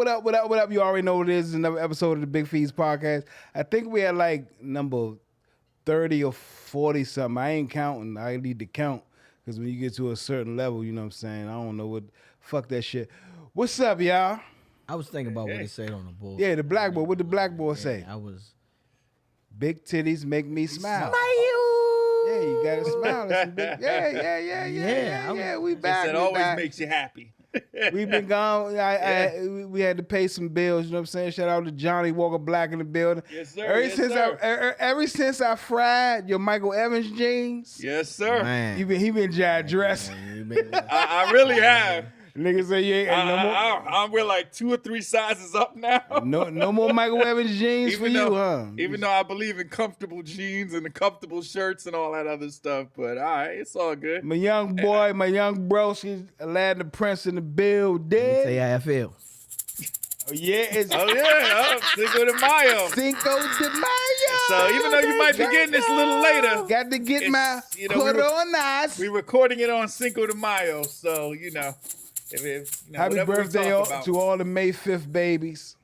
What up? You already know what it is. It's another episode of the Big Fees podcast. I think we had like number 30 or 40 something. I ain't counting. I need to count because when you get to a certain level, you know what I'm saying? I don't know what. Fuck that shit. What's up, y'all? I was thinking about what it said on the board. Yeah, the blackboard. What the blackboard say? I was. Big titties make me smile. Smile. Yeah, you gotta smile. That's some big, yeah. We back. That always makes you happy. We've been gone. We had to pay some bills. You know what I'm saying? Shout out to Johnny Walker Black in the building. Yes, sir. Ever since I fried your Michael Evans jeans. Yes, sir. Man. He been jive dressed. I really have. Niggas say you ain't no more. I'm we're like 2 or 3 sizes up now. No more Michael Evans jeans for you, huh? Even though I believe in comfortable jeans and the comfortable shirts and all that other stuff, but all right, it's all good. My young boy, my young bro, she's Aladdin the Prince in the building. Say how I feel. Oh yeah, Cinco de Mayo. Cinco de Mayo. So even though you might be getting this a little later, got to get my coronas. We're recording it on Cinco de Mayo, so you know. Happy birthday to all the May 5th babies.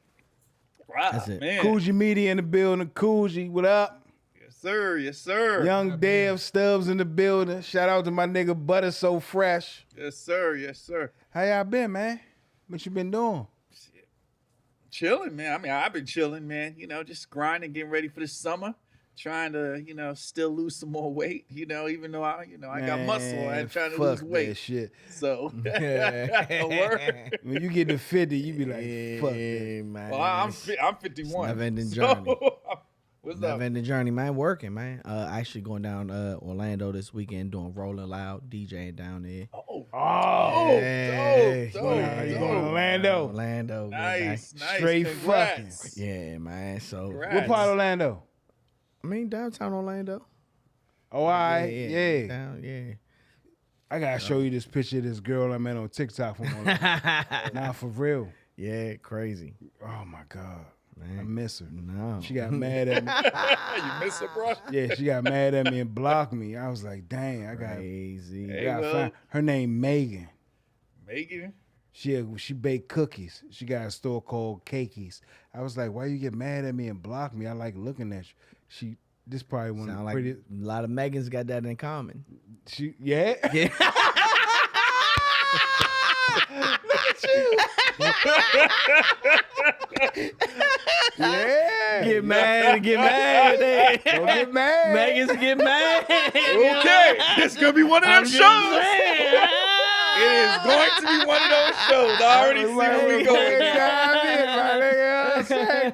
Wow, That's it. Man. Coogee Media in the building. Coogee, what up? Yes, sir. Yes, sir. Young Dev Stubbs in the building. Shout out to my nigga Butter So Fresh. Yes, sir. Yes, sir. How y'all been, man? What you been doing? Chilling, man. I mean, I've been chilling, man. You know, just grinding, getting ready for the summer. Trying to, still lose some more weight, even though I got muscle. I'm trying to lose weight. That shit. So, when you get to 50, you be like, fuck that. Man. Well, I'm 51. Never-ending journey. What's up? Never-ending journey, man. Working, man. Actually going down Orlando this weekend doing Rolling Loud, DJing down there. Oh, You going to Orlando? Orlando. Nice. Straight Congrats. fucking. Yeah, man. So, Congrats. What part of Orlando? I mean, downtown Orlando. Oh, all right. Yeah. Yeah. I got to show you this picture of this girl I met on TikTok from Orlando. Nah, for real. Yeah, crazy. Oh, my God. Man. I miss her. No. She got mad at me. You miss her, bro? Yeah, she got mad at me and blocked me. I was like, dang, I got crazy. to find her name Megan. Megan? She baked cookies. She got a store called Cakeys. I was like, why you get mad at me and block me? I like looking at you. This probably one of the prettiest. A lot of Megans got that in common. Yeah. Yeah. Look at you. Yeah. Get mad. Don't get mad. Megans get mad. Okay, this could be one of them shows. It is going to be one of those shows. I already see where we going.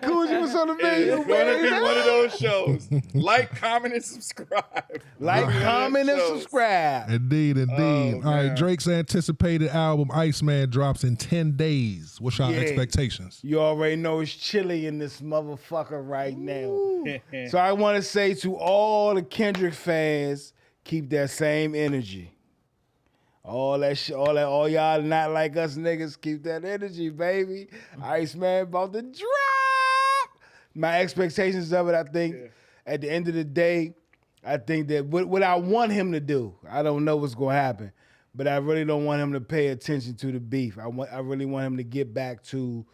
Coogee was on the video. It's going to be one of those shows. Like, comment, and subscribe. Comment, and subscribe. Indeed. Oh, All right, Drake's anticipated album Iceman drops in 10 days. What's your expectations? You already know it's chilly in this motherfucker right now. So I want to say to all the Kendrick fans, keep that same energy. All y'all not like us niggas, keep that energy, baby. Iceman about to drop. My expectations of it, I think, at the end of the day, I think that what I want him to do, I don't know what's going to happen, but I really don't want him to pay attention to the beef. I really want him to get back to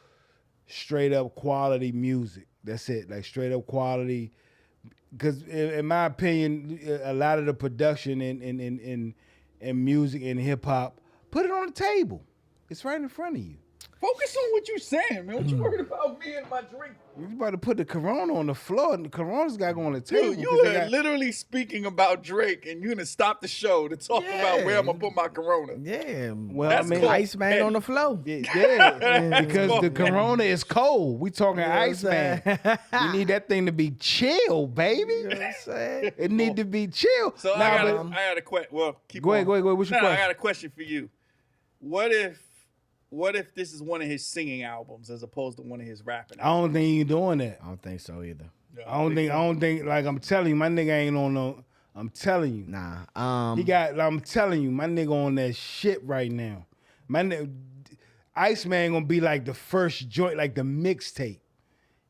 straight up quality music. That's it, like straight up quality. Because in my opinion, a lot of the production in music and hip hop, put it on the table. It's right in front of you. Focus on what you're saying, man. What you worried about me and my drink? You about to put the Corona on the floor, and the Corona's got to go on the table. Dude, you are literally speaking about Drake, and you're going to stop the show to talk about where I'm going to put my Corona. Yeah. Well, That's cool. Iceman on the floor. Yeah, because the Corona is cold. We talking Iceman. You need that thing to be chill, baby. You know what I'm saying? It need to be chill. So I got a question. Well, Go ahead. What's your question? I got a question for you. What if this is one of his singing albums as opposed to one of his rapping I don't think he's doing that. I don't think so either. I don't think. Like I'm telling you, my nigga ain't on no. I'm telling you. Nah. I'm telling you, my nigga on that shit right now. My nigga, Iceman gonna be like the first joint, like the mixtape.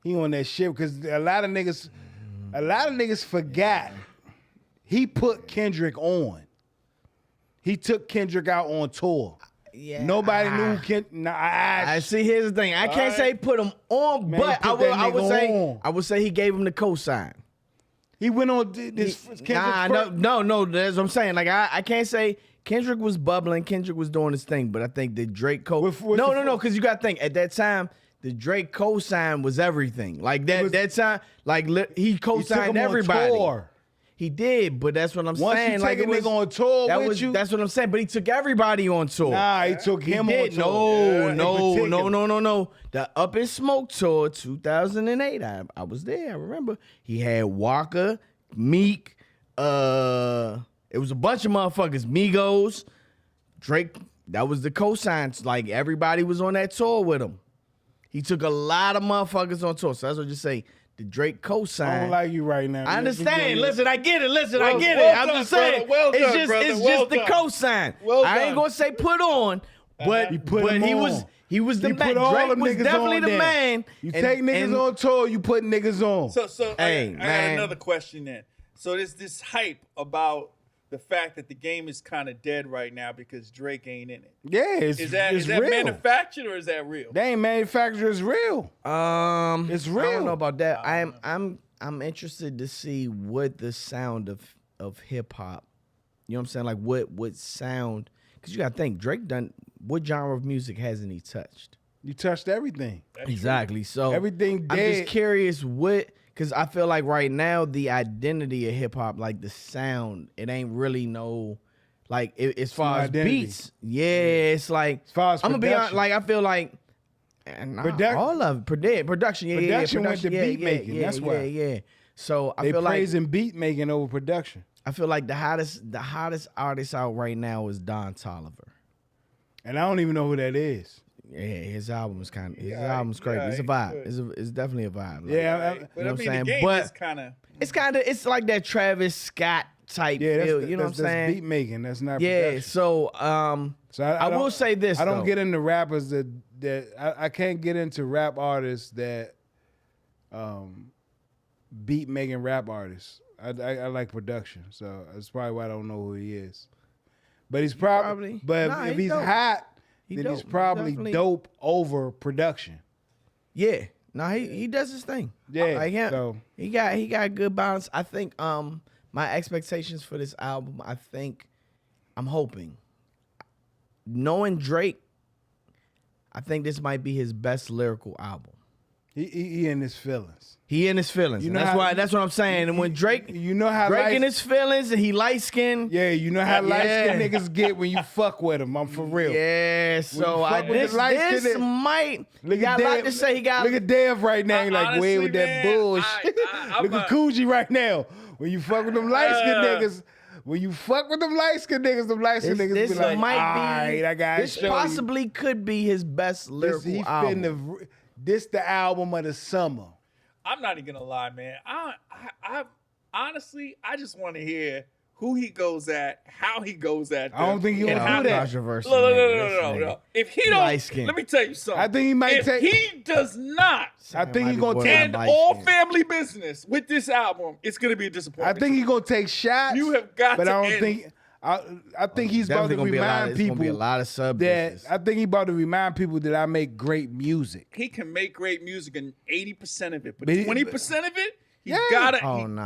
He on that shit because a lot of niggas forgot. He put Kendrick on. He took Kendrick out on tour. Yeah, Nobody knew Kendrick. Nah, I see. Here's the thing. I can't say put him on, Man, but put that nigga on. I would say he gave him the cosign. He went on this. No. That's what I'm saying. Like I can't say Kendrick was bubbling. Kendrick was doing his thing, but I think the Drake no, because you got to think at that time the Drake cosign was everything. Like that time, like he co-signed everybody. He did, but that's what I'm saying. Once you take a nigga on tour with you, that's what I'm saying. But he took everybody on tour. Nah, he took him on tour. No. The Up in Smoke tour, 2008. I was there. I remember he had Walker, Meek. It was a bunch of motherfuckers. Migos, Drake. That was the cosigns. Like everybody was on that tour with him. He took a lot of motherfuckers on tour. So that's what you say. The Drake cosign. I don't like you right now. I understand. Listen, I get it. I get it. I'm just saying. It's just the cosign. I ain't gonna say put on, but he was the man. Drake was definitely the man. You take niggas on tour, you put niggas on. So I got another question then. So there's this hype about the fact that the game is kind of dead right now because Drake ain't in it. Yeah, is that real. Manufactured or is that real? They ain't manufactured. It's real. It's real. I don't know about that. I'm interested to see what the sound of hip hop. You know what I'm saying? Like what sound? Because you got to think Drake done. What genre of music hasn't he touched? You touched everything. Exactly. So everything. Dead. I'm just curious what. Because I feel like right now, the identity of hip-hop, like the sound, it ain't really like, as far as beats, it's like, as far as I'm going to be honest, like, I feel like, all of it, production, production went to beat making, that's why. Yeah. So I they feel like. They praising beat making over production. I feel like the hottest artist out right now is Don Toliver. And I don't even know who that is. Yeah, his album is kind of album's crazy. It's a vibe. It's definitely a vibe. Like, yeah, but I mean, the game is kind of. It's like that Travis Scott type feel. You know what I'm saying? That's beat making. That's not. Yeah. Production. So I will say this. I don't get into rappers that I can't get into rap artists that beat making rap artists. I like production, so that's probably why I don't know who he is. But he's probably. But if he's hot. Then he's probably dope over production. Yeah. No, he does his thing. Yeah. Like him, so he got good balance. I think my expectations for this album, I'm hoping. Knowing Drake, I think this might be his best lyrical album. He in his feelings. He in his feelings. That's what I'm saying. And when Drake, Drake in his feelings and he light skinned. Yeah, you know how light skinned niggas get when you fuck with them. I'm for real. Yeah, so this might. He got a lot to say. Look at Dev right now. He like way with that bullshit. Look at Coogee right now. When you fuck with them light skinned niggas. When you fuck with them light-skinned niggas be like, all right, I got to show you. This possibly could be his best lyrical album. This the album of the summer. I'm not even gonna lie, man. I honestly, I just want to hear who he goes at, how he goes at them. I don't think he will do that. Controversy. No. If he don't, let me tell you something. I think he might take. If he does not, I think he's gonna end all family business with this album. It's gonna be a disappointment. I think he's gonna take shots. You have got, but to I don't end. think. I think he's about to remind people be a lot of sub that I think he's about to remind people that I make great music. He can make great music in 80% of it, but 20% of it, he gotta.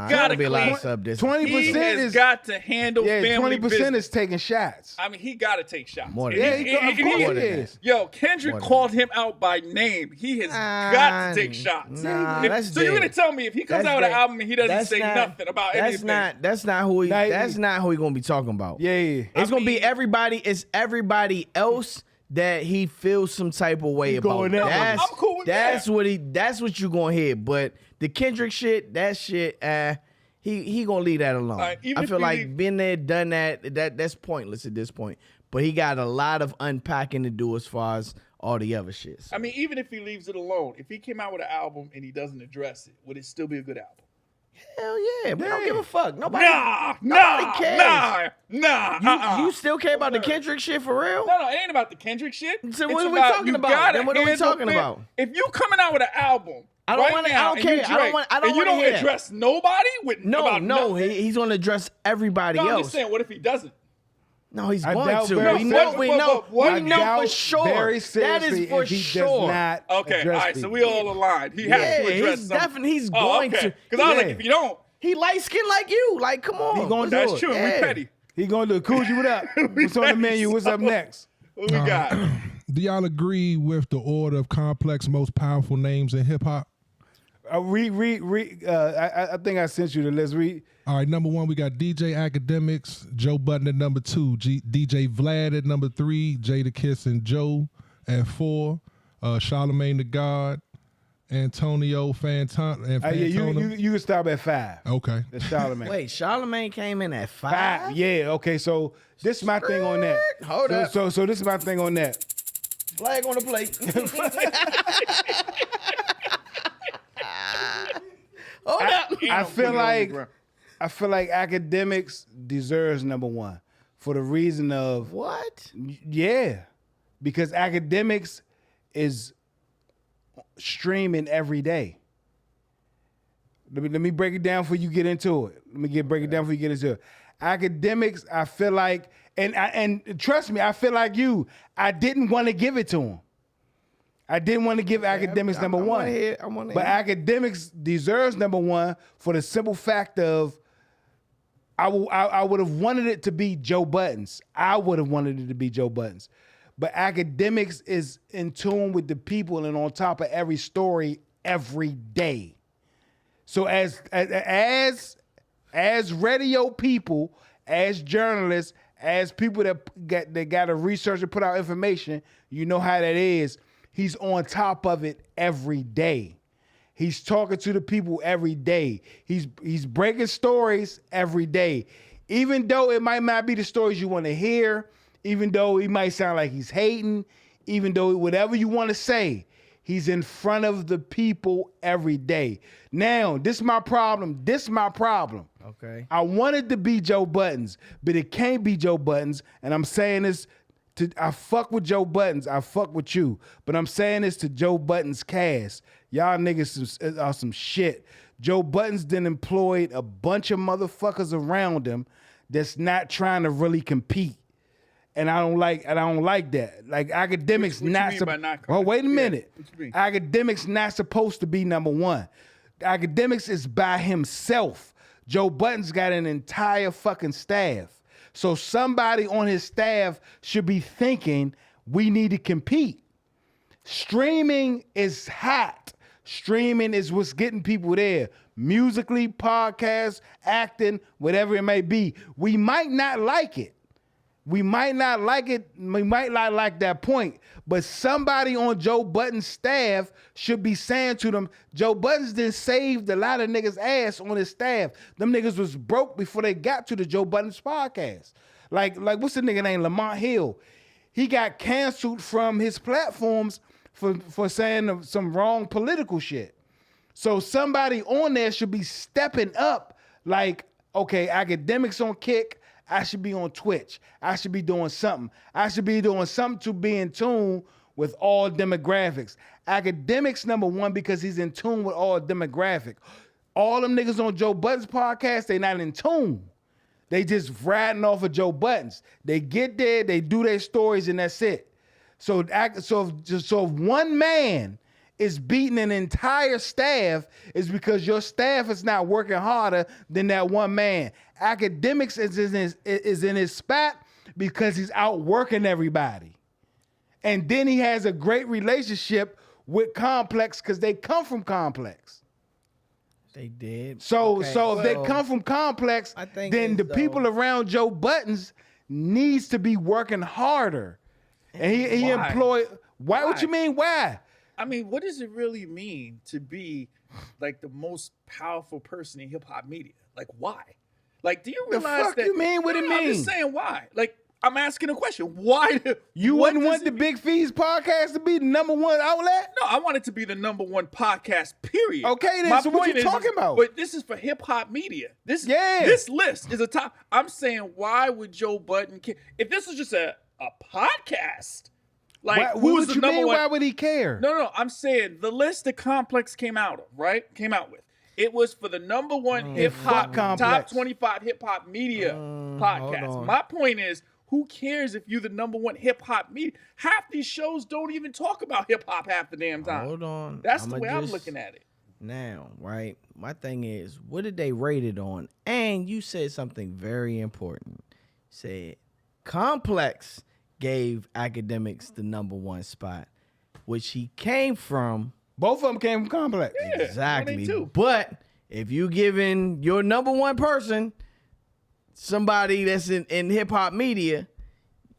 Gotta be a lot of sub discs. 20% is got to handle family 20% business. is taking shots. I mean, he gotta take shots. More than of course he is. Yo, Kendrick called him out by name. He has got to take shots. So you're gonna tell me if he comes out with an album and he doesn't say nothing about anything? That's not who he gonna be talking about. Yeah. It's gonna be everybody. It's everybody else that he feels some type of way about. I'm cool with that. That's what you gonna hear. But the Kendrick shit, that shit, he gonna leave that alone. I feel like been there, done that's pointless at this point. But he got a lot of unpacking to do as far as all the other shit. So. I mean, even if he leaves it alone, if he came out with an album and he doesn't address it, would it still be a good album? Hell yeah, we don't give a fuck. Nobody cares. You still care about the Kendrick shit for real? No, it ain't about the Kendrick shit. So what are we talking about? Then what are we talking about? If you coming out with an album, I don't care. I don't want to hear that. Address nobody with No, he's gonna address everybody else. I'm just saying, what if he doesn't? No, he's I going doubt to. very We know I for doubt sure. very That is seriously for if he sure. does not Okay, all address right, so people. we all aligned. He has to address he's something. definitely he's going to. Because I was like, Yeah. if you don't, He light skinned like you. Like, come on. He gonna do that's it. true. Yeah. We petty. He gonna do it. Coogee, what up? What's on the petty, menu? What's up so- next? What we got? Do y'all agree with the order of Complex most powerful names in hip hop? I think I sent you the list. All right, number 1, we got DJ Academics, Joe Budden at number 2, DJ Vlad at number 3, Jada Kiss and Joe at 4, Charlemagne the God, Antonio Fantano. You can stop at 5. Okay. That's Charlemagne. Wait, Charlemagne came in at 5? Yeah. Okay. So this is my thing on that. Hold up. So this is my thing on that. Flag on the plate. Hold up. I feel like Academics deserves number 1 for the reason of What? yeah, because Academics is streaming every day. Let me break it down before you get into it. Break it down before you get into it. Academics, I feel like, and trust me, I feel like you. I didn't want to give it to him. I didn't want to give Academics number 1. But Academics deserves number 1 for the simple fact of I would have wanted it to be Joe Budden's. I would have wanted it to be Joe Budden's. But Academics is in tune with the people and on top of every story every day. So as radio people, as journalists, as people that got to research and put out information, you know how that is. He's on top of it every day. He's talking to the people every day. He's breaking stories every day. Even though it might not be the stories you want to hear, even though he might sound like he's hating, even though whatever you want to say, he's in front of the people every day. Now, this is my problem. Okay. I wanted to be Joe Budden's, but it can't be Joe Budden's, and I'm saying this I fuck with Joe Budden's. I fuck with you. But I'm saying this to Joe Budden's cast. Y'all niggas are some shit. Joe Budden's then employed a bunch of motherfuckers around him that's not trying to really compete. And I don't like that. Like Academics What not you mean by not oh, wait a competing? minute. Yeah, what you mean? Academics not supposed to be number 1. Academics is by himself. Joe Budden's got an entire fucking staff. So somebody on his staff should be thinking we need to compete. Streaming is hot. Streaming is what's getting people there. Musically, podcasts, acting, whatever it may be. We might not like it. We might not like it. We might not like that point. But somebody on Joe Budden's staff should be saying to them, Joe Budden's done saved a lot of niggas' ass on his staff. Them niggas was broke before they got to the Joe Budden's podcast. Like what's the nigga name? Lamont Hill. He got canceled from his platforms for saying some wrong political shit. So somebody on there should be stepping up like, okay, Academics on Kick, I should be on Twitch. I should be doing something. I should be doing something to be in tune with all demographics. Academics number 1 because he's in tune with all demographic. All them niggas on Joe Budden's podcast, they not in tune. They just riding off of Joe Budden's. They get there, they do their stories, and that's it. So if one man is beating an entire staff, is because your staff is not working harder than that one man. Academics is in his spot because he's out working everybody. And then he has a great relationship with Complex because they come from Complex. They did. So if they come from Complex, I think then the it's, people around Joe Budden's needs to be working harder. And he Why? employed. Why? What you mean? Why? I mean, what does it really mean to be like the most powerful person in hip hop media? Like, why? Like, do you The realize fuck that? you mean? What it I'm mean? just saying why. Like, I'm asking a question. Why? You what wouldn't does want it the mean? Big Fees podcast to be the number 1 outlet? No, I want it to be the number 1 podcast, period. Okay, then, My so what point you is, talking about? But this is for hip hop media. This list is a top. I'm saying, why would Joe Budden care? If this was just a podcast, like who's the number 1? Why would he care? No, I'm saying the list that Complex came out with. It was for the number 1 hip hop fuck Complex. top 25 hip hop media podcast. on. My point is, Who cares if you're the number one hip hop media? Half these shows don't even talk about hip hop half the damn time. Hold on. That's the way I'm looking at it. Now, right? My thing is, what did they rate it on? And you said something very important. You said Complex gave Academics the number one spot, which he came from. Both of them came from Complex. Yeah, Exactly. 22. But if you giving your number one person, somebody that's in hip hop media,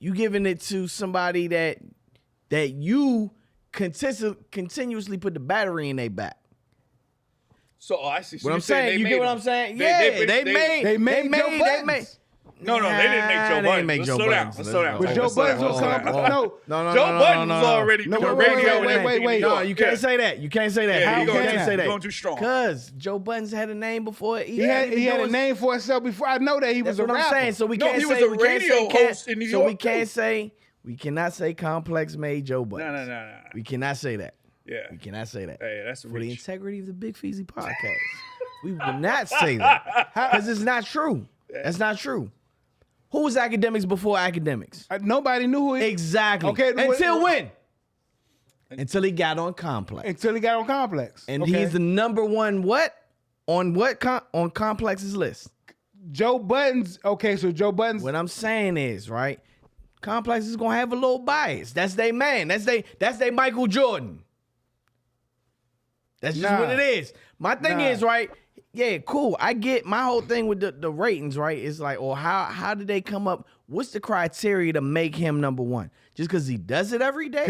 you giving it to somebody that you continuously put the battery in their back. So I see. So What I'm saying, you get what I'm saying? They made Joe Buttons. No, they didn't make Joe They Buttons. didn't make Let's Joe slow down. Buttons. Let's slow down. But Joe Buttons was Complex. No, Joe Buttons was already No, doing wait, radio. wait, and wait, everything. No, you can't say that. You can't say that. Yeah, How you you going can't too- say that? you're going too strong. Cause Joe Buttons had a name before He had a name for himself before. I know that he was That's a what rapper. I'm saying. So we No, can't he was say a we can't radio say host in New So York, we can't too. say we cannot say Complex made Joe Buttons. No. We cannot say that. Yeah. We cannot say that. Hey, that's For the reach. integrity of the Big Feezy podcast, we will not say that because it's not true. That's not true. Who was Academics before Academics? Nobody knew who he Exactly. Okay, Until when? Until he got on Complex. until he got on Complex. And Okay. he's the number one what? On what? On Complex's list. Joe Buttons. Okay, so Joe Buttons. What I'm saying is, right? Complex is gonna have a little bias. That's their man. That's they Michael Jordan. That's just Nah. what it is. My thing Nah. is, right? Yeah, cool. I get my whole thing with the ratings, right? It's like, or how did they come up? What's the criteria to make him number one? Just because he does it every day?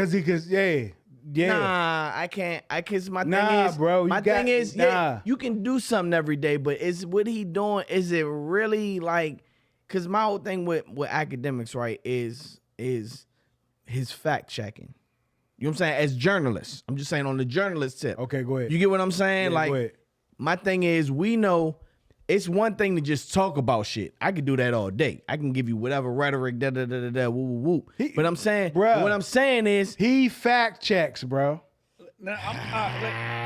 Yeah. Nah, I can't. My Nah, thing is, bro, you My got- thing is, nah. yeah, you can do something every day, but is what he doing? Is it really like? Because my whole thing with Academics, right, is his fact checking. You know what I'm saying? As journalists, I'm just saying on the journalist tip. Okay, go ahead. You get what I'm saying? Yeah, go like, ahead. my thing is, we know it's one thing to just talk about shit. I can do that all day. I can give you whatever rhetoric, da da da da da, woo woo woo. But I'm saying, Bruh. what I'm saying is, He fact checks, bro. Now,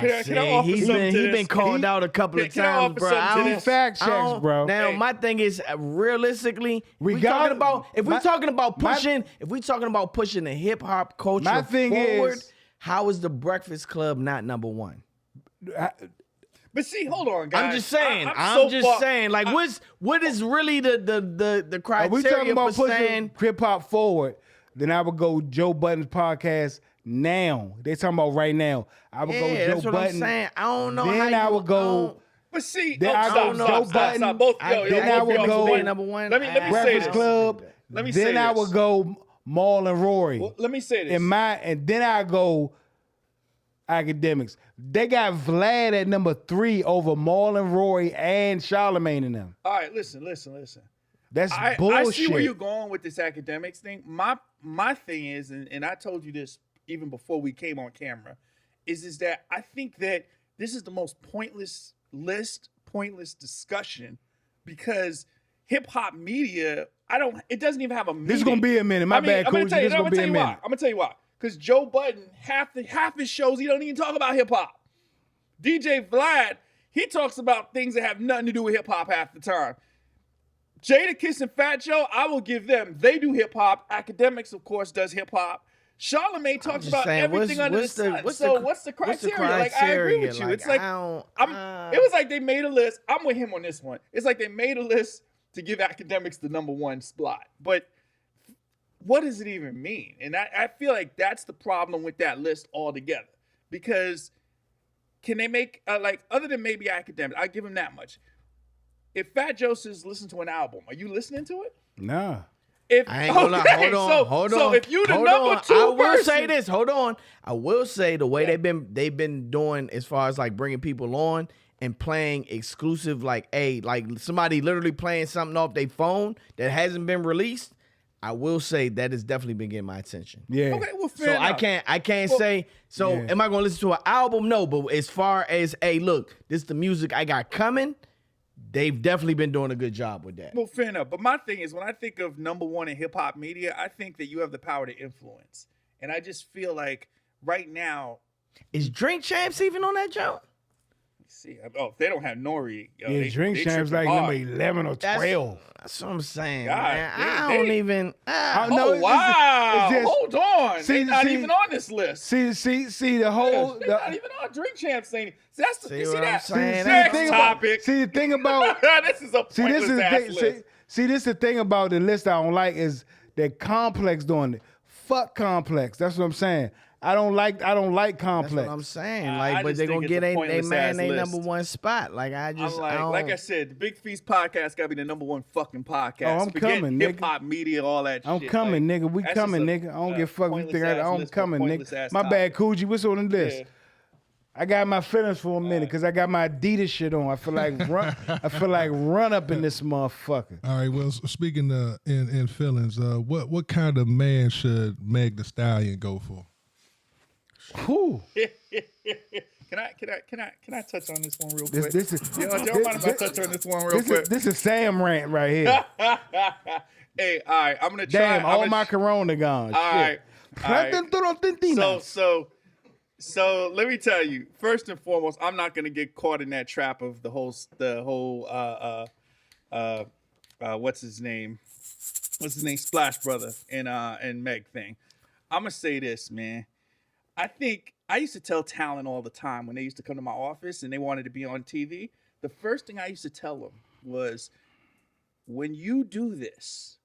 can I offer he's something to been this? called out a couple of Can I times, offer bro. something to I don't- this? Fact I checks, don't- bro. Now, Hey. my thing is, realistically, We we got- talking about if my- we talking about my- pushing, if we talking about pushing the hip hop culture My thing forward, is- how is the Breakfast Club not number one? But see, hold on, guys. I'm just saying. I'm so far- saying. Like, what is really the If criteria we talking about for pushing saying? hip hop forward, then I would go Joe Budden's podcast now. They talking about right now. I would go Yeah, Joe that's what Budden. I'm saying. I don't know. Then how I you, would go But see, Then I go Joe Budden. Both, then I would go number one. Let me say Breakfast this. Club. Let me say Then I this. would go Maul and Rory. Well, let me say this. And then I go Academics. They got Vlad at number 3 over Maul and Rory and Charlamagne and them. All right, listen. That's I bullshit. see where you're going with this Academics thing. My thing is, and I told you this even before we came on camera, is that I think that this is the most pointless list, pointless discussion, because hip hop media, it doesn't even have a meaning. This is gonna be a minute. My bad, I'm gonna Coogee. tell you, This is gonna be a minute. I'm gonna tell you why. Because Joe Budden, half his shows, he don't even talk about hip hop. DJ Vlad, he talks about things that have nothing to do with hip hop half the time. Jadakiss and Fat Joe, I will give them. They do hip hop. Academics, of course, does hip hop. Charlamagne talks just about saying, everything under the sun. What's the criteria? Like, I agree with you. It's like it was like they made a list. I'm with him on this one. It's like they made a list to give Academics the number 1 spot. But what does it even mean? And I feel like that's the problem with that list altogether. Because can they make, other than maybe Academics, I give him that much. If Fat Joe says listen to an album, are you listening to it? Nah. If, I ain't gonna lie. Hold on. So if you the hold number on. 2 I will person, say this. Hold on. I will say the way they've been doing as far as like bringing people on and playing exclusive, like somebody literally playing something off their phone that hasn't been released. I will say that has definitely been getting my attention. Yeah. Okay, well, So fair enough. I can't say. So Yeah. am I gonna listen to an album? No. But as far as look, this is the music I got coming. They've definitely been doing a good job with that. Well, fair enough. But my thing is, when I think of number 1 in hip hop media, I think that you have the power to influence. And I just feel like right now, Is Drink Champs even on that joint? see. Oh, if they don't have Nori, yo, Yeah, Drink they Champs like tripping number hard. 11 or 12. That's what I'm saying, God, man. they- I they- don't even. I Oh, know wow. it's just- Hold on. See- They're not see- even on this list. See the whole. They're not even on Drink Champs. Ain't see, that's the, See you see what I'm that? saying? Next thing topic. See the thing about. This is a See, this pointless is the ass thing. list. See, this is the thing about the list I don't like is that Complex doing it. Fuck Complex. That's what I'm saying. I don't like That's Complex. what I'm saying. I Like, but just they think gonna it's get a they pointless man ass they list. number one spot. Like I I'm just like I said, the Big Feast podcast gotta be the number one fucking podcast. Oh, I'm Forget coming, hip nigga. hop media, all that I'm shit. coming, Like, nigga. We that's coming, just a, nigga. I don't give a fuck. We think pointless-ass I'm list for coming, pointless-ass nigga. My bad, Coogee. What's on the list? Yeah. I got my feelings for a minute because I got my Adidas shit on. I feel like run up in this motherfucker. All right. Well, speaking in feelings, what kind of man should Meg Da Stallion go for? Whew. Can I touch on this one real quick? This is Yo, don't mind if I touch on this one real quick. This is Sam rant right here. Hey, all right, I'm gonna try. Damn, all my Corona gone. All right, all right. Shit. So let me tell you. First and foremost, I'm not gonna get caught in that trap of the whole what's his name? Splash Brother and Meg thing. I'm gonna say this, man. I think I used to tell talent all the time when they used to come to my office and they wanted to be on TV. The first thing I used to tell them was, when you do this,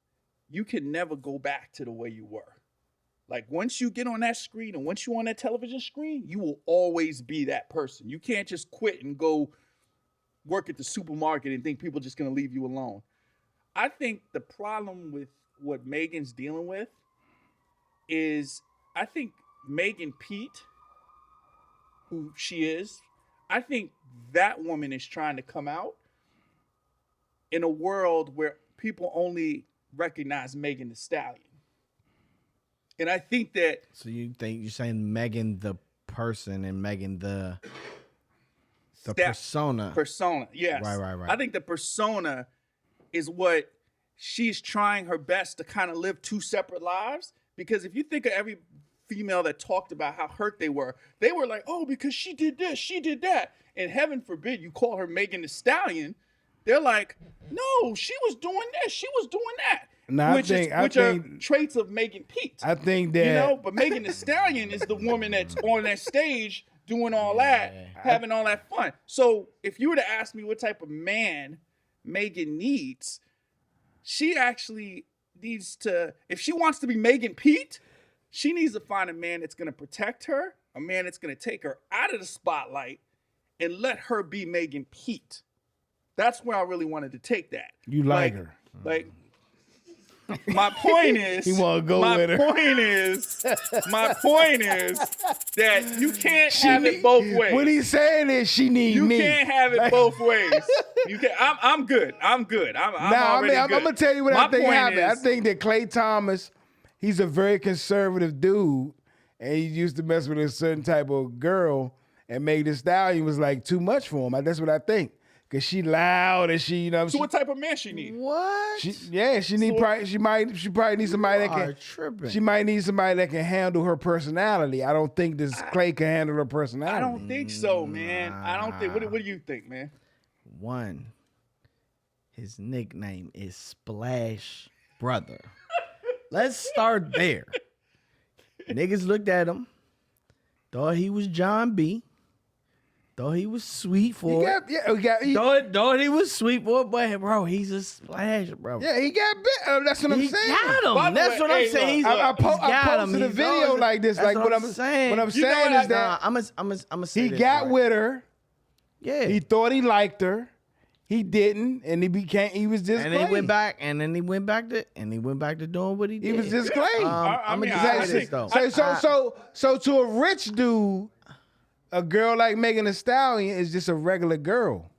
you can never go back to the way you were. Like, once you get on that screen and once you're on that television screen, you will always be that person. You can't just quit and go work at the supermarket and think people are just going to leave you alone. I think the problem with what Megan's dealing with is, I think Megan Pete, who she is, I think that woman is trying to come out in a world where people only recognize Megan Da Stallion. And I think that... So you think you're saying Megan the person and Megan the persona. Persona, yes. Right. I think the persona is what she's trying her best to kind of live two separate lives. Because if you think of every female that talked about how hurt they were like, oh, because she did this, she did that. And heaven forbid you call her Megan The Stallion. They're like, no, she was doing this, she was doing that. No, which are traits of Megan Pete. I think that but Megan The Stallion is the woman that's on that stage doing all that, having all that fun. So if you were to ask me what type of man Megan needs, she actually needs to, if she wants to be Megan Pete, she needs to find a man that's going to protect her, a man that's going to take her out of the spotlight and let her be Megan Pete. That's where I really wanted to take that. you like her. Like, my point is, He wanna go with her. My point is that you can't have it both ways. What he's saying is she need You me. can't have it both ways. You can. I'm good. I'm good. I'm already good. I'm gonna tell you what I think point happened. I is- think that Clay Thomas, he's a very conservative dude, and he used to mess with a certain type of girl, and Meg Da Stallion was like too much for him. That's what I think. Cause she loud and she, So what type of man she need? What? she probably need somebody that are can. tripping. She might need somebody that can handle her personality. I don't think this Clay can handle her personality. I don't think so, man. I don't think. What do you think, man? One, his nickname is Splash Brother. Let's start there. Niggas looked at him, thought he was John B. Thought he was sweet for it. Thought he was sweet for it, but bro, he's a Splash, bro. Yeah, he got bit. That's what I'm He saying. got him. By the That's way, what I'm hey, saying. look, He's I got him. posted a He's video always- like this. that's Like what I'm saying. What I'm You know saying what is that I'm gonna say he this, got right? with her. Yeah. He thought he liked her. He didn't, and he was just and Clay. then he went back, and then he went back to doing what he did. He was just Clay. I'm mean, gonna I say this think- though. So to a rich dude, a girl like Megan Thee Stallion is just a regular girl.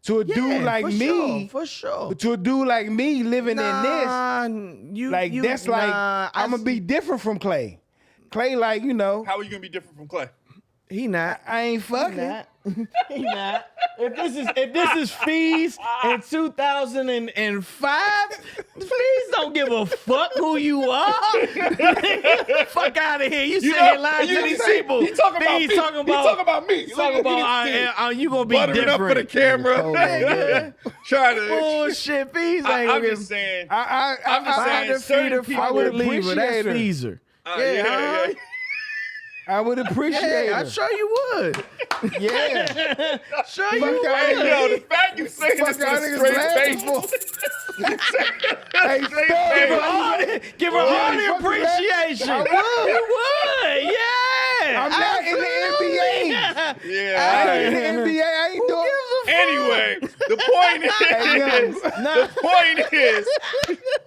To a dude like for me, for sure. to a dude like me living in this, I'm gonna be different from Clay. Clay, like, How are you gonna be different from Clay? He not. I ain't fucking. Not. He not. If this is fees in 2005, please don't give a fuck who you are. Fuck out of here. You sitting here lying to these people. He talking about me. He's talking about me. Talking about you gonna be buttering different. up for the camera. Trying to bullshit. Fees. I'm just saying. I'm just saying. Certain people I would appreciate leave her. That's her. Feezer. Yeah. I would appreciate I'm her. sure you would. Yeah. Sure Fuck you y'all would. niggas. Yo, the fact you saying Fuck this y'all with a niggas straight laughing face. for. Hey, Give her all Yeah, the fuck appreciation. I would. You would. Yeah. I'm not in the NBA. Yeah. I ain't in the NBA. I ain't doing. Anyway, the point is,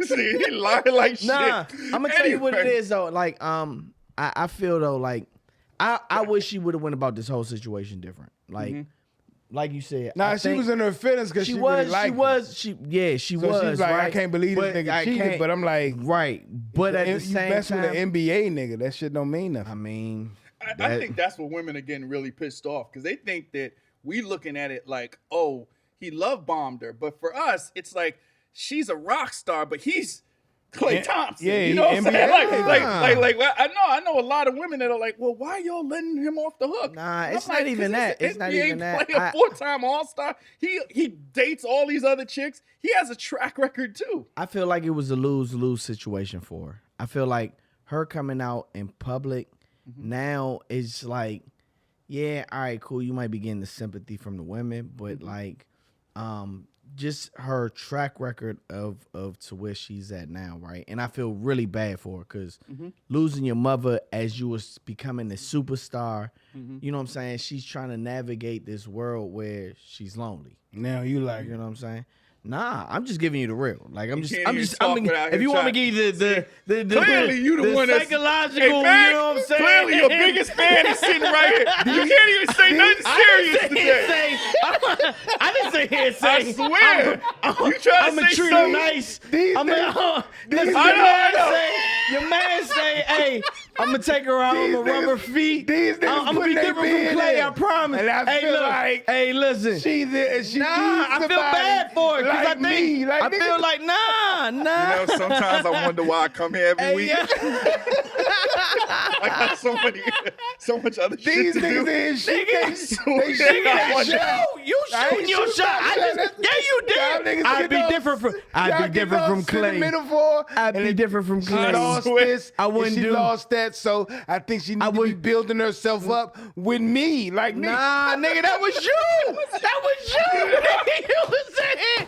see, he lying like shit. Nah, I'm gonna tell you what it Anyway. is though. Like, I feel though, like, I wish she would have went about this whole situation different. Like, like you said. Nah, I she think was in her feelings because she really liked him. she So was. she's like, right? I can't believe this But nigga I cheated. can't- But I'm like, right. But at the you same mess with time, an NBA nigga, that shit don't mean nothing. I mean, I think that's what women are getting really pissed off because they think that we looking at it like, oh, he love bombed her. But for us, it's like she's a rock star, but he's Klay Thompson. yeah, you know what I'm NBA. saying? Like, I know a lot of women that are like, well, why y'all letting him off the hook? Nah, And it's I'm not like, even 'cause that. he's It's an not NBA even that. player, 4-time All-Star. He dates all these other chicks. He has a track record too. I feel like it was a lose-lose situation for her. I feel like her coming out in public now is like, yeah, all right, cool. You might be getting the sympathy from the women, but like, just her track record of to where she's at now, right? And I feel really bad for her because losing your mother as you was becoming the superstar, you know what I'm saying? She's trying to navigate this world where she's lonely. Now you like You know what I'm saying? Nah, I'm just giving you the real. Like I'm can't even just. talk without If him you want me to trying- give you the Clearly, you the one that's psychological. Hey, you Meg, know what I'm saying? Clearly, your biggest fan is sitting right here. You can't even say nothing serious today. I didn't say here say. I swear. You try to I'm gonna say treat her something. nice. These I'm gonna. Listen, I know. your man say, hey, I'm gonna take her out on the These rubber niggas- feet. these niggas I'm gonna put be their different bid from Clay. in. I promise. And I hey, feel look, like hey, listen. she needs Nah, I feel bad for her because like I think me. Like, I feel nigga, like nah. You know, sometimes I wonder why I come here every Hey, week. yeah. I got so much other shit these to do. niggas in shit. They Nigga, shooting I that wonder- shit. You I shooting ain't your shoot shot. my shot. You Y'all did. niggas I'd be get different from. y'all I'd be get different from lost in Clay. the middle for, I'd and be different from She Clay. lost swear. this. I and wouldn't she do- lost that. So I think she needs to be wouldn't- building herself up with me. Like nigga. Nah, nigga, that was you. That was you. Nigga. You was saying,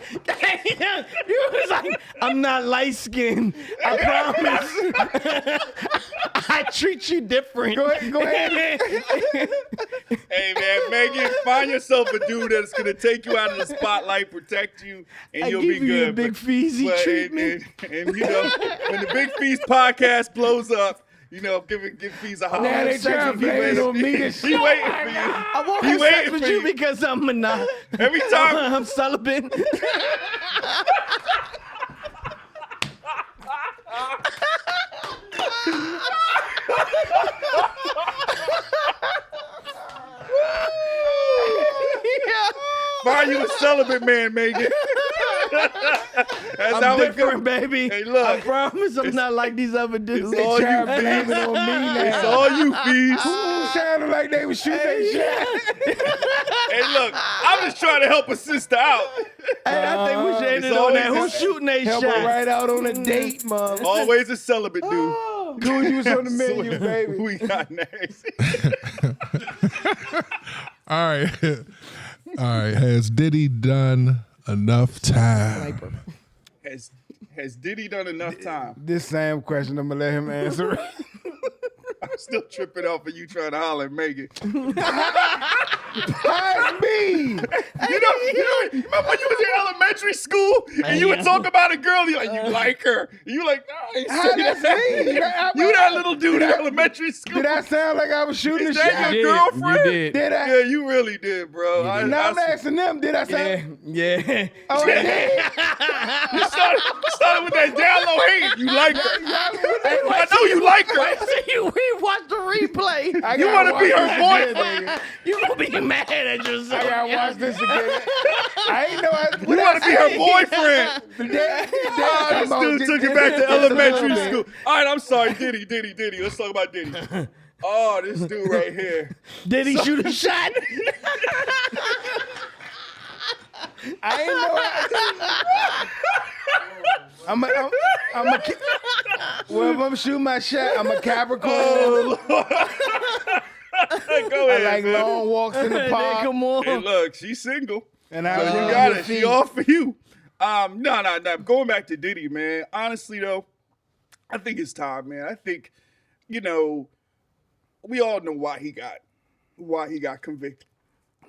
damn, you was like, I'm not light skinned. I promise. I treat you different. Go ahead. Hey man, Megan, find yourself a dude that's gonna take you out of the spotlight, protect you, and I you'll give be you good. a big But- feezy but- treatment. And, you know, when the Big Feast podcast blows up, you know, give Feast a holler. Now they trying to blame it on me. This He shit. waiting for you. I won't He have sex waiting with for you you. because I'm not. Every time. I'm celibate. Find you a celibate man, Megan. That's how I'm it goes. different, baby. Hey, look. I promise I'm not like these other dudes. It's all They you, trying to blame it on me now. It's all you, Feast. Who sounded like they was shooting their shot? Hey, look, I'm just trying to help a sister out. Hey, I think we should end it It's on that. always- Who's shooting they Help shots? her right out on a date, mom. Always a celibate dude. Cool, you was on the menu, Who baby. we got next? All right. All right. Has Diddy done enough time? Has Diddy done enough time? This same question, I'm gonna let him answer it. I'm still tripping off of you trying to holler at Megan. That's me. You know, remember when you was in elementary school and you would talk about a girl, you like her. You like, no, I ain't How saying that's that. me? You that little dude in elementary school. Did I sound like I was shooting Is a that shot? your girlfriend? You did. Did I? Yeah, you really did, bro. Now I'm asking them, did I sound? Yeah. Oh, I did. You started with that down low hate. You like her. I know you like her. watch the replay. You want to be her boyfriend? You gonna be mad at yourself. I gotta watch this again. I ain't know. You want to be her boyfriend? This dude took it back to elementary school. All right, I'm sorry, Diddy. Let's talk about Diddy. Oh, this dude right here. Did he shoot a shot? I ain't know. I'm a. Well, if I'm shooting my shot, I'm a Capricorn. Go I ahead, like man. long walks in the park. Come on. Hey, look, she's single. And I So you rub got your it. She feet. all for you. No. Going back to Diddy, man. Honestly, though, I think it's time, man. I think, we all know why he got convicted.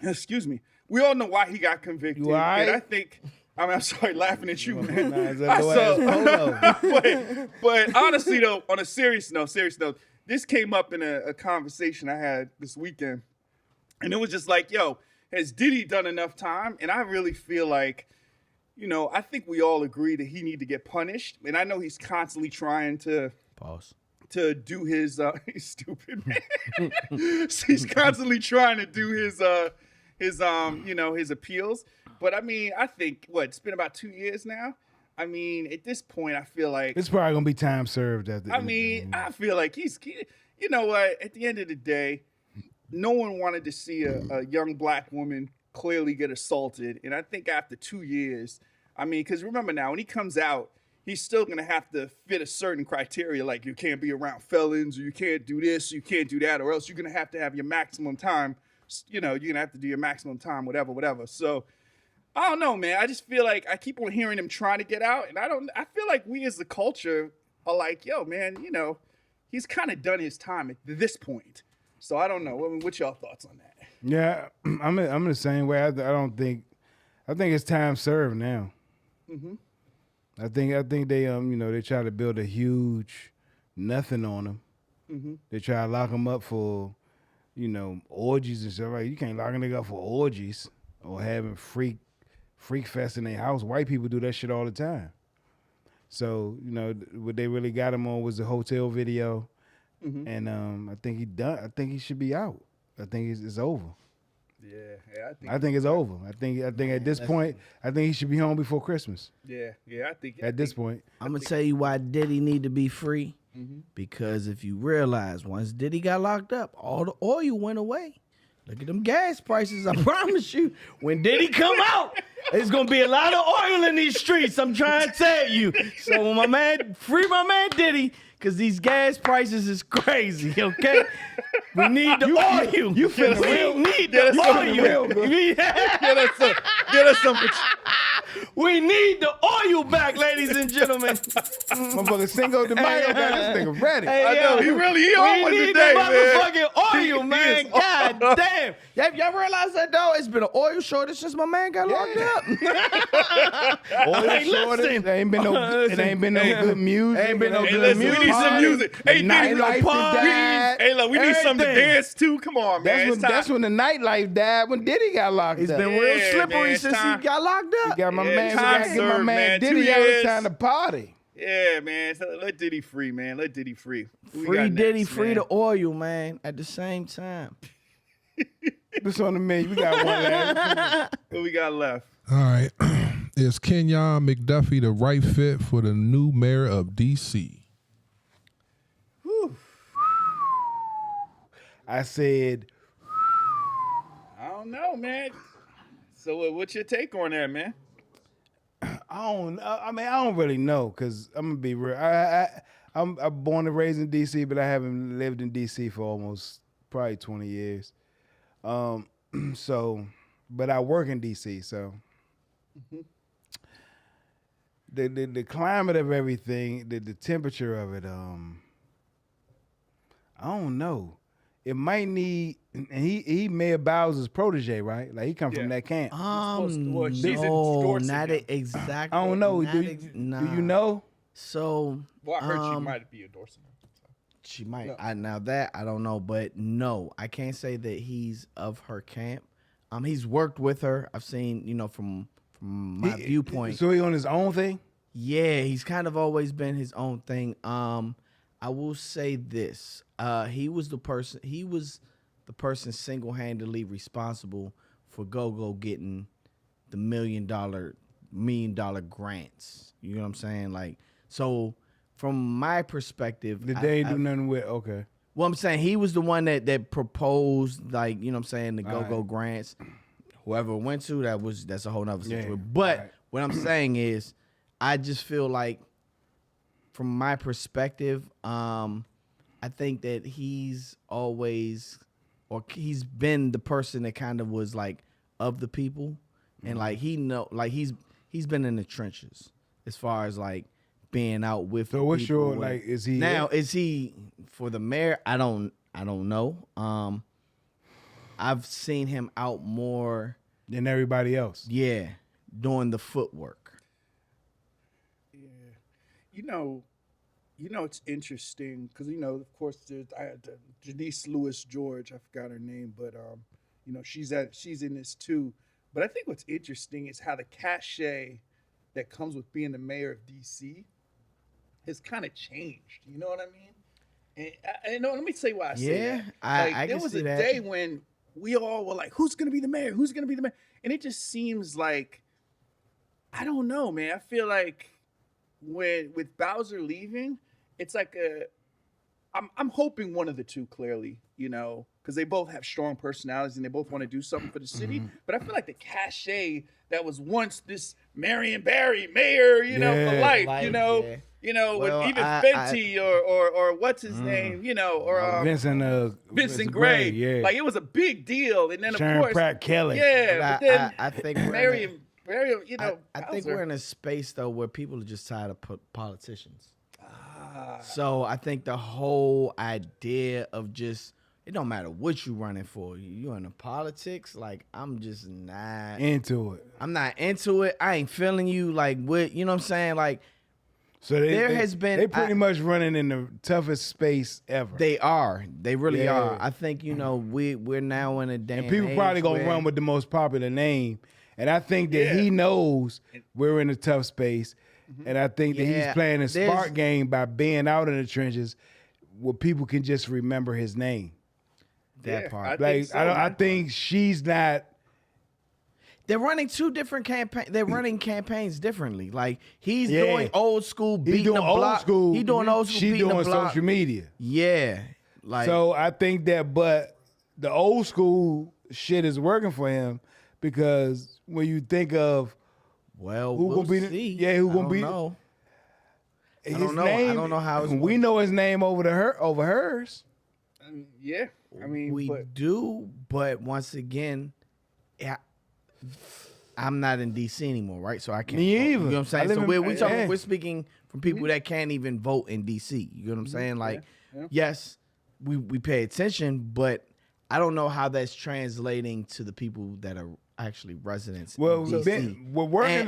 Excuse me. We all know why he got convicted. You all right? And I think, I'm sorry, laughing at you, man. Nah, it's a little ass polo. but honestly, though, on a serious note, this came up in a conversation I had this weekend. And it was just like, yo, has Diddy done enough time? And I really feel like, I think we all agree that he need to get punished. And I know he's constantly trying to do his he's stupid, man. He's constantly trying to do his appeals. But I mean, I think it's been about 2 years now. I mean, at this point, I feel like It's probably gonna be time served at the I end. mean, I feel like you know what? At the end of the day, no one wanted to see a young black woman clearly get assaulted. And I think after 2 years, I mean, because remember now, when he comes out, he's still going to have to fit a certain criteria, like you can't be around felons, or you can't do this, or you can't do that, or else you're going to have your maximum time. You're going to have to do your maximum time, whatever. So, I don't know, man. I just feel like I keep on hearing him trying to get out, and I feel like we as a culture are like, yo, man, he's kind of done his time at this point. So I don't know. I mean, what's y'all thoughts on that? Yeah, I'm the same way. I think it's time served now. Mm-hmm. I think they they try to build a huge nothing on him. Mm-hmm. They try to lock him up for orgies and stuff. Like, you can't lock a nigga up for orgies or having freak fest in their house. White people do that shit all the time. So what they really got him on was the hotel video. Mm-hmm. And I think he done. I think he should be out. I think it's over. Yeah, I think it's over. I think at this point, I think he should be home before Christmas. Yeah, I think At this point, I'm gonna tell you why Diddy need to be free. Mm-hmm. Because if you realize, once Diddy got locked up, all the oil went away. Look at them gas prices. I promise you, when Diddy come out, there's gonna be a lot of oil in these streets. I'm trying to tell you. So when free my man Diddy, because these gas prices is crazy. Okay, we need the oil. We need the oil. Get us some. We need the oil back, ladies and gentlemen. motherfucker Cinco de Mayo got this nigga ready. Hey, I know, he on one need today, the man. motherfucking oil, man. God damn. Y'all realize that, though? It's been an oil shortage since my man got locked up. Oil Hey, shortage. listen. There ain't been no. It ain't been no good music. Ain't been no Hey, good listen, we music. need some music. Hey, Diddy, Nightlife died. hey, look, we need something to Everything. dance to. Come on, man. That's when the nightlife died. When Diddy got locked It's up. been real Yeah, slippery man, it's since time. he got locked up. Got my Yeah, man. We time gotta get my served, man man. 2 Diddy out. years. It's time to party. Yeah, man. So let Diddy free, man. Let Diddy free. Who we Free got Diddy, next, free man? the oil, man, at the same time. This on the menu. We got one last. What we got left? All right. Is Kenyon McDuffie the right fit for the new mayor of D.C.? I said, I don't know, man. So what's your take on that, man? I don't really know, because I'm gonna be real. I'm born and raised in DC, but I haven't lived in DC for almost probably 20 years. So, but I work in DC, so the climate of everything, the temperature of it, I don't know. It might need, and he Mayor Bowser's protege, right? Like, he come from that camp. Well, she's No, endorsing not him. exactly. I don't know. Not Do nah. you know? So, Well, I heard she might be endorsing him. she might. No. Now that I don't know, but no, I can't say that he's of her camp. He's worked with her. I've seen, from my viewpoint. So he on his own thing? Yeah, he's kind of always been his own thing. I will say this. He was the person single-handedly responsible for Go-Go getting the $1 million grants. You know what I'm saying? Like, so from my perspective, Did they do nothing with? Okay. Well, I'm saying he was the one that proposed, like, you know what I'm saying, the Go-Go grants. Whoever it went to, that's a whole nother situation. Yeah, But what I'm saying is, I just feel like, from my perspective, I think that he's been the person that kind of was like of the people, and like he's been in the trenches as far as like being out with. So what's people. your like? Is he Now is he for the mayor? I don't know. I've seen him out more than everybody else? Yeah, doing the footwork. You know, it's interesting because of course, I had Janice Lewis George. I forgot her name, but she's in this too. But I think what's interesting is how the cachet that comes with being the mayor of DC has kind of changed. You know what I mean? And let me tell you why I say that. I there can was see a that. day when we all were like, "Who's going to be the mayor? Who's going to be the mayor?" And it just seems like, I don't know, man. I feel like with Bowser leaving, it's like I'm hoping one of the two, clearly, because they both have strong personalities and they both want to do something for the city. But I feel like the cachet that was once this Marion Barry mayor, for life, Well, with even Fenty or what's his name, or Vincent Gray. Yeah, like it was a big deal. And then Sharon of course, Pratt Kelly. yeah, but then I think we're Marion, I think we're in a space though where people are just tired of politicians. So I think the whole idea of just, it don't matter what you running for, you in the politics, like I'm just not into it. I'm not into it. I ain't feeling you. Like what, you know what I'm saying? Like, so they pretty much running in the toughest space ever. They really are. I think we're now in a day and people probably gonna run with the most popular name, and I think that he knows we're in a tough space. And I think that he's playing a smart game by being out in the trenches where people can just remember his name. That part. I think she's not. They're running two different campaigns. They're running campaigns differently. Like he's doing old school, beating the block. He's doing old school, beating the block. She's doing social media. Yeah. Like, so I think that, but the old school shit is working for him because when you think of, we'll see. Who gonna be? Know. His I don't know. name, I don't know how it's we know his name over hers. Yeah, I mean we do, but once again, I'm not in DC anymore, right? So I can't. Me either. You know what I'm saying? So we're speaking from people that can't even vote in DC. You know what I'm saying? Like, yes, we pay attention, but I don't know how that's translating to the people that are actually residents in DC. We're working,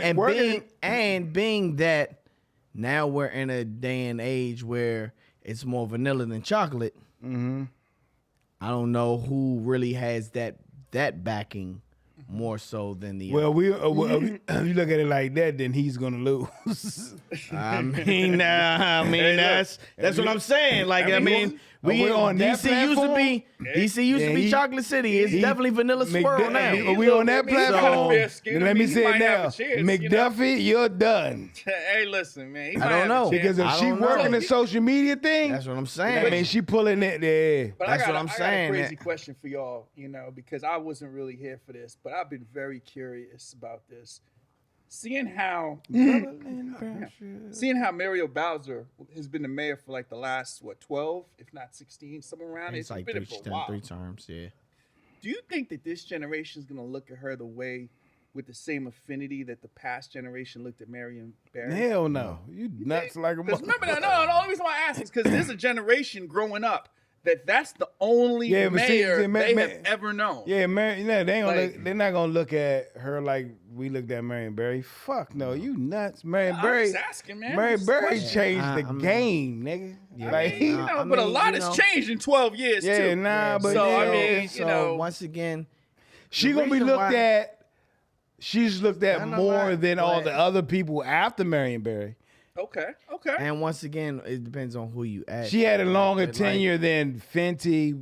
being that now we're in a day and age where it's more vanilla than chocolate. Mm-hmm. I don't know who really has that backing more so than the. Well, if you look at it like that, then he's gonna lose. I mean, that's what I'm saying. Like, I mean, we on that DC used to be Chocolate City. It's definitely Vanilla Swirl now. We on that platform. Let me say it now, McDuffie, you're done. Hey, listen, man. I don't know because if she working the social media thing, that's what I'm saying. I mean, she pulling it there. But that's what I'm saying. I got a crazy question for y'all, because I wasn't really here for this, but I've been very curious about this. Seeing how Mario Bowser has been the mayor for like the last 12, if not 16, somewhere around it. It's like been for a while. 3 terms, yeah. Do you think that this generation is going to look at her the way, with the same affinity that the past generation looked at Marion Barry? Hell no, you nuts like a motherfucker. Remember that? No, the only reason why I ask is because there's a generation growing up that's the only mayor they have ever known. Yeah, they're not gonna look at her like we looked at Marion Barry. Fuck no, you nuts, Marion Barry. I'm just asking, man. Marion Barry changed the game, nigga. Yeah. But a lot has changed in 12 years too. Yeah, nah, but so I mean, once again, she gonna be looked at. She's looked at more than all the other people after Marion Barry. Okay. And once again, it depends on who you ask. She had a longer But, tenure than Fenty,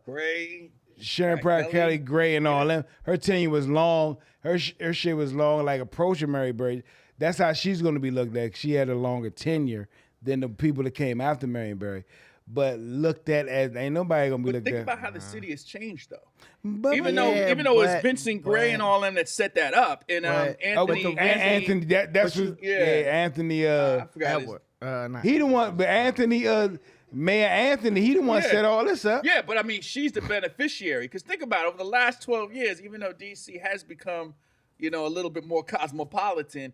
Gray. Sharon Like Pratt, Kelly. Kelly Gray, and all them. Her tenure was long. Her shit was long, like approaching Mary Berry. That's how she's going to be looked at. She had a longer tenure than the people that came after Mary Berry. But looked at as ain't nobody gonna be But looked think at. about how the city has changed, though. But Even though it's but- Vincent Gray and all them that set that up, and but- Anthony, that's what. yeah. Anthony. I forgot his, Edward. He the one, but Anthony. Mayor Anthony, he the one Yeah. set all this up. Yeah, but I mean, she's the beneficiary. Because think about it, over the last 12 years, even though DC has become, a little bit more cosmopolitan,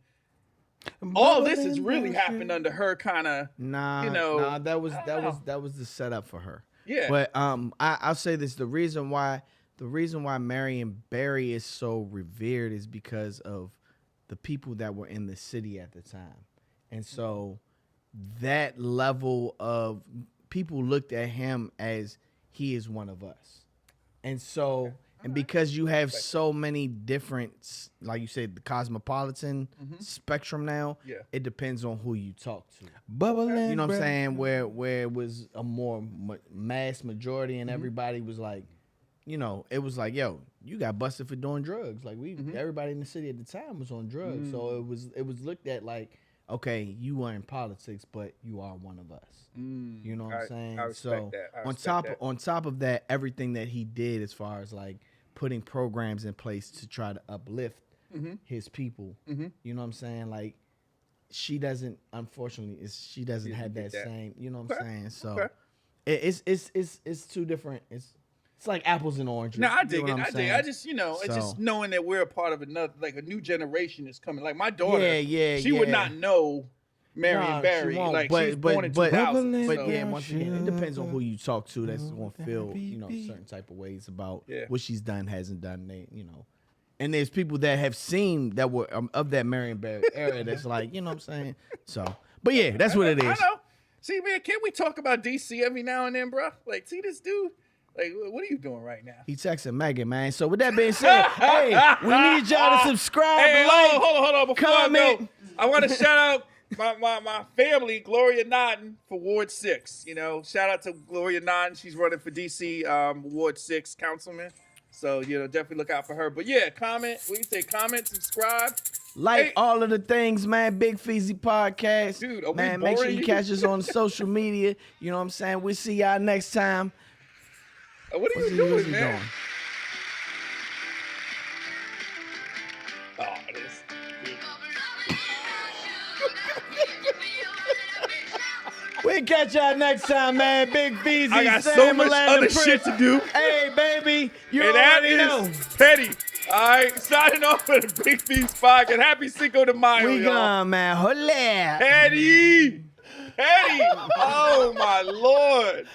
all this has really happened under her kind of, Nah, that was the setup for her. Yeah. But I'll say this: the reason why Marion Barry is so revered is because of the people that were in the city at the time, and so that level of people looked at him as he is one of us, and so. And because you have so many different, like you said, the cosmopolitan spectrum now, it depends on who you talk to. Bubbling. You know what I'm saying? Where it was a more mass majority and everybody was like, it was like, yo, you got busted for doing drugs. Like everybody in the city at the time was on drugs. So it was looked at like, okay, you are in politics, but you are one of us. You know what I'm saying? I respect that. I respect that. On top of that, everything that he did as far as like putting programs in place to try to uplift his people. You know what I'm saying? Like she doesn't, unfortunately, she doesn't have that same. You know what I'm saying? So it's two different. It's like apples and oranges. No, I You dig know it. what I'm I dig it. saying? I just, it's just knowing that we're a part of another, like a new generation is coming. Like my daughter, she would not know Marion Nah, Barry. she won't. Like But- she's born in but- 2000. But so. yeah, once again, it depends on who you talk to. That's gonna feel, certain type of ways about what she's done, hasn't done. And there's people that have seen that were of that Marion Barry era. That's like, you know what I'm saying. So, but yeah, that's what it is. I know. See, man, can't we talk about DC every now and then, bro? Like, see this dude? Like, what are you doing right now? He texting Megan, man. So with that being said, hey, we need y'all to subscribe. Hey, like, hold on. Before comment. I go, I want to shout out my family, Gloria Nodden, for Ward 6. Shout out to Gloria Nodden. She's running for DC Ward 6 councilman. So, definitely look out for her. But yeah, comment. What do you say? Comment, subscribe. Like all of the things, man. Big Feezy Podcast. Dude, are we man, make sure boring you you? catch us on social media. You know what I'm saying? We'll see y'all next time. What are you What's doing, he man? doing? Oh, this. We'll catch y'all next time, man. Big Feezy. I got Sam so much Milano other Prince. shit to do. Hey, baby. You And that already know. is petty. All right, signing off with the Big Feast Podcast. Happy Cinco de Mayo, We y'all. gone, man. Holla. Petty. Oh, my Lord.